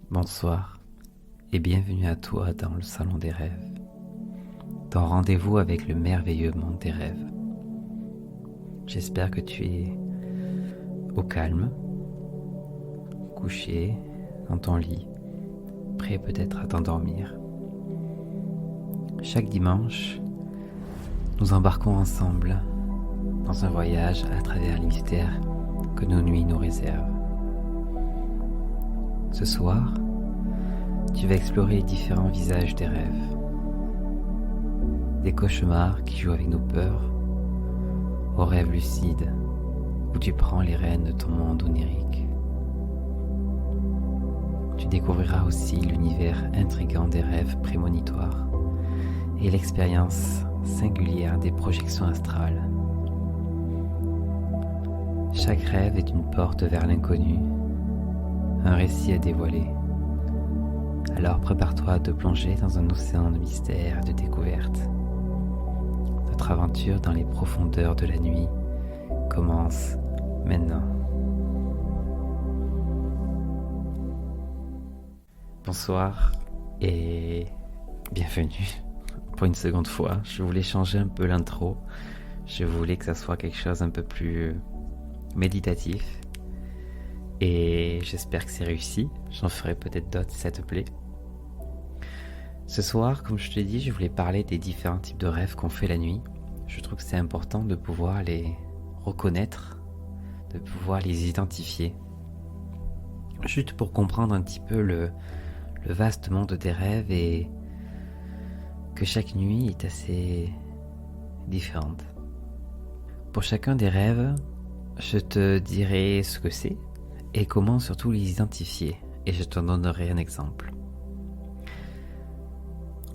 Bonsoir et bienvenue à toi dans le salon des rêves, ton rendez-vous avec le merveilleux monde des rêves. J'espère que tu es au calme, couché dans ton lit, prêt peut-être à t'endormir. Chaque dimanche, nous embarquons ensemble dans un voyage à travers les mystères que nos nuits nous réservent. Ce soir, tu vas explorer les différents visages des rêves, des cauchemars qui jouent avec nos peurs, aux rêves lucides où tu prends les rênes de ton monde onirique. Tu découvriras aussi l'univers intrigant des rêves prémonitoires et l'expérience singulière des projections astrales. Chaque rêve est une porte vers l'inconnu, un récit à dévoiler. Alors prépare-toi à te plonger dans un océan de mystères et de découvertes. Notre aventure dans les profondeurs de la nuit commence maintenant. Bonsoir et bienvenue. Pour une seconde fois, je voulais changer un peu l'intro. Je voulais que ça soit quelque chose un peu plus méditatif. Et j'espère que c'est réussi. J'en ferai peut-être d'autres si ça te plaît. Ce soir, comme je te l'ai dit, je voulais parler des différents types de rêves qu'on fait la nuit. Je trouve que c'est important de pouvoir les reconnaître, de pouvoir les identifier. Juste pour comprendre un petit peu le vaste monde des rêves et que chaque nuit est assez différente. Pour chacun des rêves, je te dirai ce que c'est et comment surtout les identifier, et je te donnerai un exemple.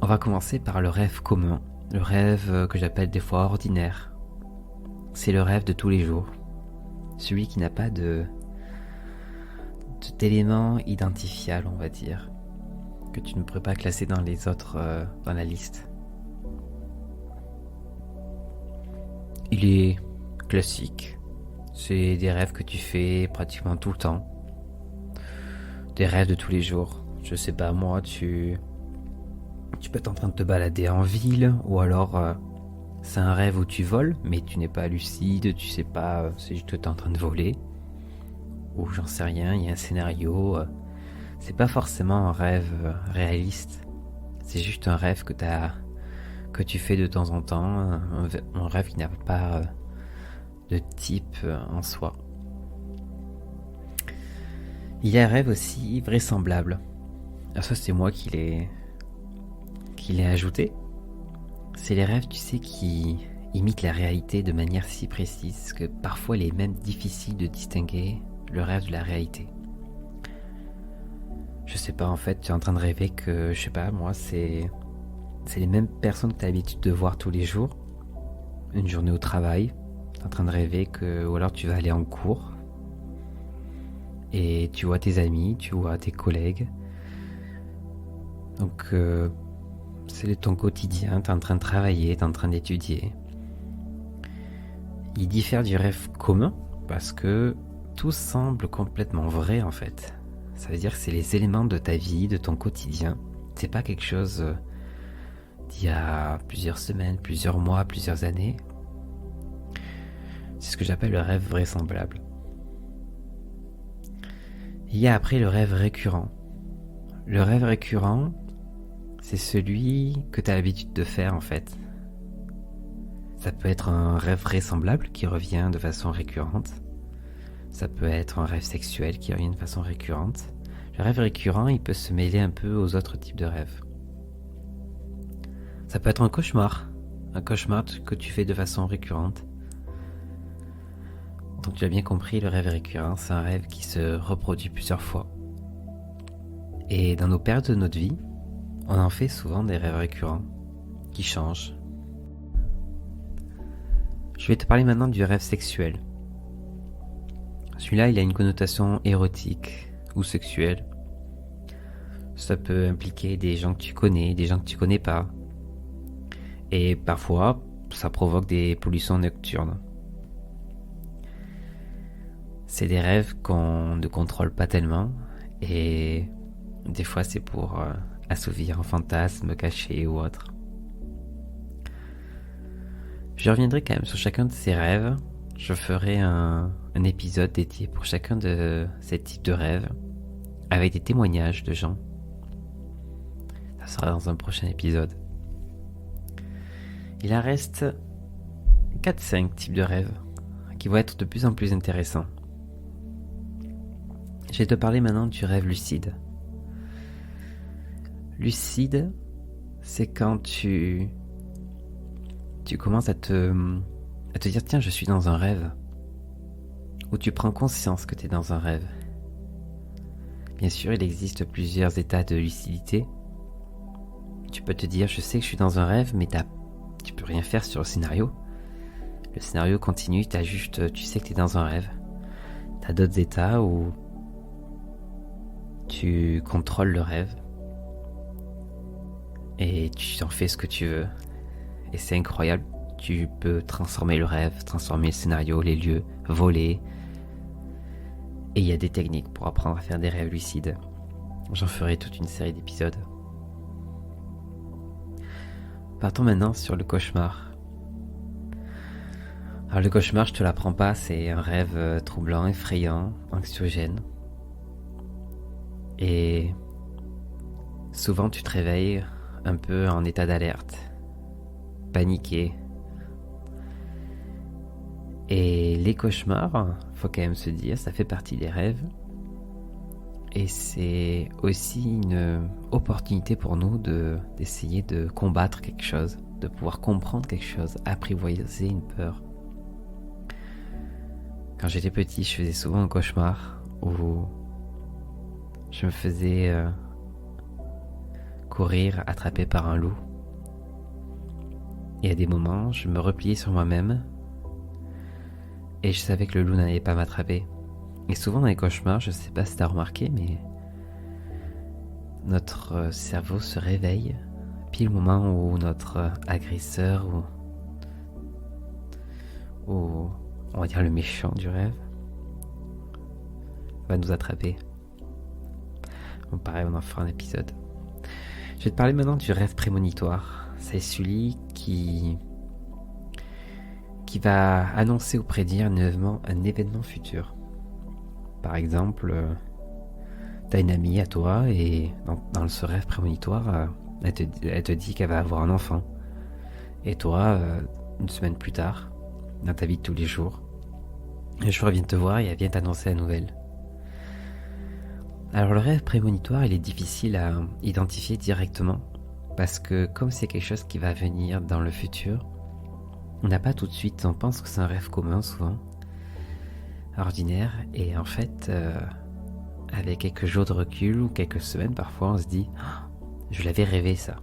On va commencer par le rêve commun, le rêve que j'appelle des fois ordinaire. C'est le rêve de tous les jours, celui qui n'a pas d'éléments identifiables, on va dire, que tu ne pourrais pas classer dans les autres, dans la liste. Il est classique. C'est des rêves que tu fais pratiquement tout le temps. Des rêves de tous les jours. Je sais pas, moi, tu peux être en train de te balader en ville, ou alors c'est un rêve où tu voles, mais tu n'es pas lucide, tu sais pas, c'est juste que tu es en train de voler. Ou j'en sais rien, il y a un scénario. C'est pas forcément un rêve réaliste. C'est juste un rêve que tu fais de temps en temps, un rêve qui n'a pas de type en soi. Il y a un rêve aussi vraisemblable. Alors ça, c'est moi qui l'ai ajouté. C'est les rêves, tu sais, qui imitent la réalité de manière si précise que parfois il est même difficile de distinguer le rêve de la réalité. Je sais pas, en fait, tu es en train de rêver que, je sais pas, moi, c'est les mêmes personnes que tu as l'habitude de voir tous les jours. Une journée au travail, tu es en train de rêver que, ou alors tu vas aller en cours et tu vois tes amis, tu vois tes collègues. Donc, c'est ton quotidien, tu es en train de travailler, tu es en train d'étudier. Il diffère du rêve commun parce que tout semble complètement vrai en fait. Ça veut dire que c'est les éléments de ta vie, de ton quotidien. C'est pas quelque chose d'il y a plusieurs semaines, plusieurs mois, plusieurs années. C'est ce que j'appelle le rêve vraisemblable. Il y a après le rêve récurrent. Le rêve récurrent, c'est celui que tu as l'habitude de faire en fait. Ça peut être un rêve vraisemblable qui revient de façon récurrente. Ça peut être un rêve sexuel qui revient de façon récurrente. Le rêve récurrent, il peut se mêler un peu aux autres types de rêves. Ça peut être un cauchemar que tu fais de façon récurrente. Donc tu as bien compris, le rêve récurrent, c'est un rêve qui se reproduit plusieurs fois. Et dans nos périodes de notre vie, on en fait souvent des rêves récurrents qui changent. Je vais te parler maintenant du rêve sexuel. Celui-là, il a une connotation érotique ou sexuelle. Ça peut impliquer des gens que tu connais, des gens que tu connais pas. Et parfois, ça provoque des pollutions nocturnes. C'est des rêves qu'on ne contrôle pas tellement et Des fois, c'est pour assouvir un fantasme caché ou autre. Je reviendrai quand même sur chacun de ces rêves. Je ferai un épisode dédié pour chacun de ces types de rêves, avec des témoignages de gens. Ça sera dans un prochain épisode. Il en reste 4-5 types de rêves qui vont être de plus en plus intéressants. Je vais te parler maintenant du rêve lucide. Lucide, c'est quand tu commences à te dire tiens, je suis dans un rêve. Ou tu prends conscience que tu es dans un rêve. Bien sûr, il existe plusieurs états de lucidité. Tu peux te dire je sais que je suis dans un rêve, mais tu peux rien faire sur le scénario. Le scénario continue, tu sais que tu es dans un rêve. Tu as d'autres états où tu contrôles le rêve. Et tu en fais ce que tu veux. Et c'est incroyable. Tu peux transformer le rêve, transformer le scénario, les lieux, voler. Et il y a des techniques pour apprendre à faire des rêves lucides. J'en ferai toute une série d'épisodes. Partons maintenant sur le cauchemar. Alors le cauchemar, je te l'apprends pas, c'est un rêve troublant, effrayant, anxiogène. Et souvent tu te réveilles un peu en état d'alerte, paniqué. Et les cauchemars, faut quand même se dire, ça fait partie des rêves. Et c'est aussi une opportunité pour nous d'essayer de combattre quelque chose, de pouvoir comprendre quelque chose, apprivoiser une peur. Quand j'étais petit, je faisais souvent un cauchemar où je me faisais courir attrapé par un loup. Et à des moments, je me repliais sur moi-même et je savais que le loup n'allait pas m'attraper. Et souvent dans les cauchemars, je sais pas si t'as remarqué, mais notre cerveau se réveille pile au moment où notre agresseur ou on va dire le méchant du rêve va nous attraper. Bon, pareil, on en fera un épisode. Je vais te parler maintenant du rêve prémonitoire. C'est celui qui va annoncer ou prédire un événement futur. Par exemple, t'as une amie à toi et dans ce rêve prémonitoire, elle te dit qu'elle va avoir un enfant. Et toi, une semaine plus tard, dans ta vie de tous les jours, un jour elle vient te voir et elle vient t'annoncer la nouvelle. Alors le rêve prémonitoire, il est difficile à identifier directement parce que comme c'est quelque chose qui va venir dans le futur, on n'a pas tout de suite, on pense que c'est un rêve commun souvent, ordinaire, et en fait, avec quelques jours de recul ou quelques semaines parfois, on se dit « je l'avais rêvé ça ».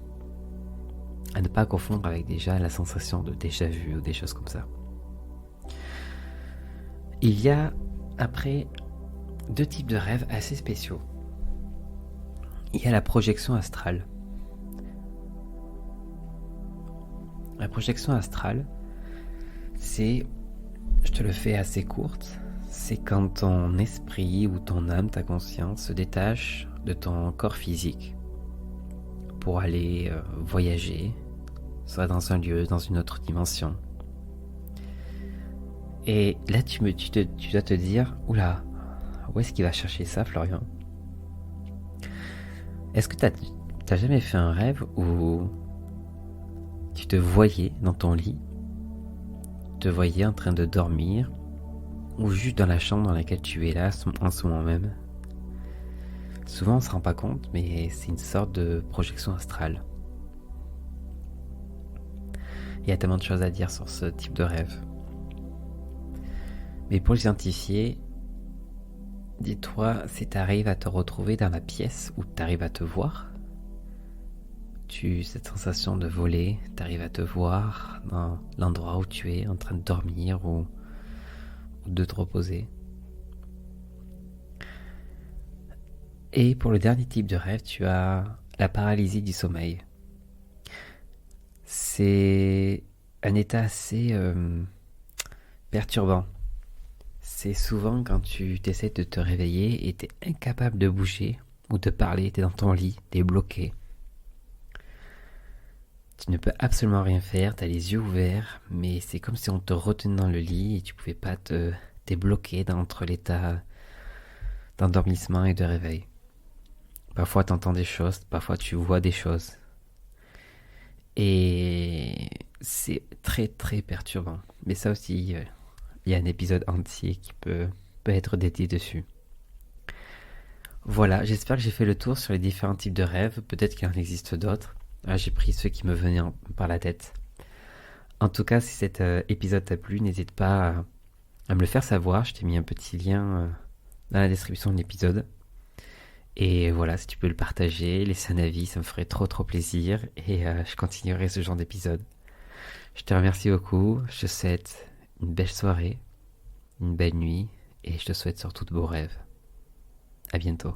À ne pas confondre avec déjà la sensation de déjà vu ou des choses comme ça. Il y a après 2 types de rêves assez spéciaux. Il y a la projection astrale. La projection astrale, c'est, je te le fais assez courte, c'est quand ton esprit ou ton âme, ta conscience se détache de ton corps physique pour aller voyager, soit dans un lieu, dans une autre dimension. Et là tu dois te dire, oula, où est-ce qu'il va chercher ça, Florian? Est-ce que t'as jamais fait un rêve où tu te voyais dans ton lit, te voyais en train de dormir, ou juste dans la chambre dans laquelle tu es là en ce moment même? Souvent on se rend pas compte, mais c'est une sorte de projection astrale. Il y a tellement de choses à dire sur ce type de rêve. Mais pour l'identifier, dis-toi si tu arrives à te retrouver dans la pièce où tu arrives à te voir. Cette sensation de voler, tu arrives à te voir dans l'endroit où tu es en train de dormir ou de te reposer. Et pour le dernier type de rêve, tu as la paralysie du sommeil. C'est un état assez perturbant. C'est souvent quand tu essaies de te réveiller et tu es incapable de bouger ou de parler, t'es dans ton lit, t'es bloqué. Tu ne peux absolument rien faire, t'as les yeux ouverts, mais c'est comme si on te retenait dans le lit et tu pouvais pas t'es bloqué entre l'état d'endormissement et de réveil. Parfois t'entends des choses, parfois tu vois des choses. Et c'est très très perturbant. Mais ça aussi, il y a un épisode entier qui peut être dédié dessus. Voilà, j'espère que j'ai fait le tour sur les différents types de rêves. Peut-être qu'il en existe d'autres. Là, j'ai pris ceux qui me venaient par la tête. En tout cas, si cet épisode t'a plu, n'hésite pas à me le faire savoir. Je t'ai mis un petit lien dans la description de l'épisode. Et voilà, si tu peux le partager, laisser un avis, ça me ferait trop trop plaisir. Et je continuerai ce genre d'épisode. Je te remercie beaucoup. Je te souhaite une belle soirée, une belle nuit. Et je te souhaite surtout de beaux rêves. À bientôt.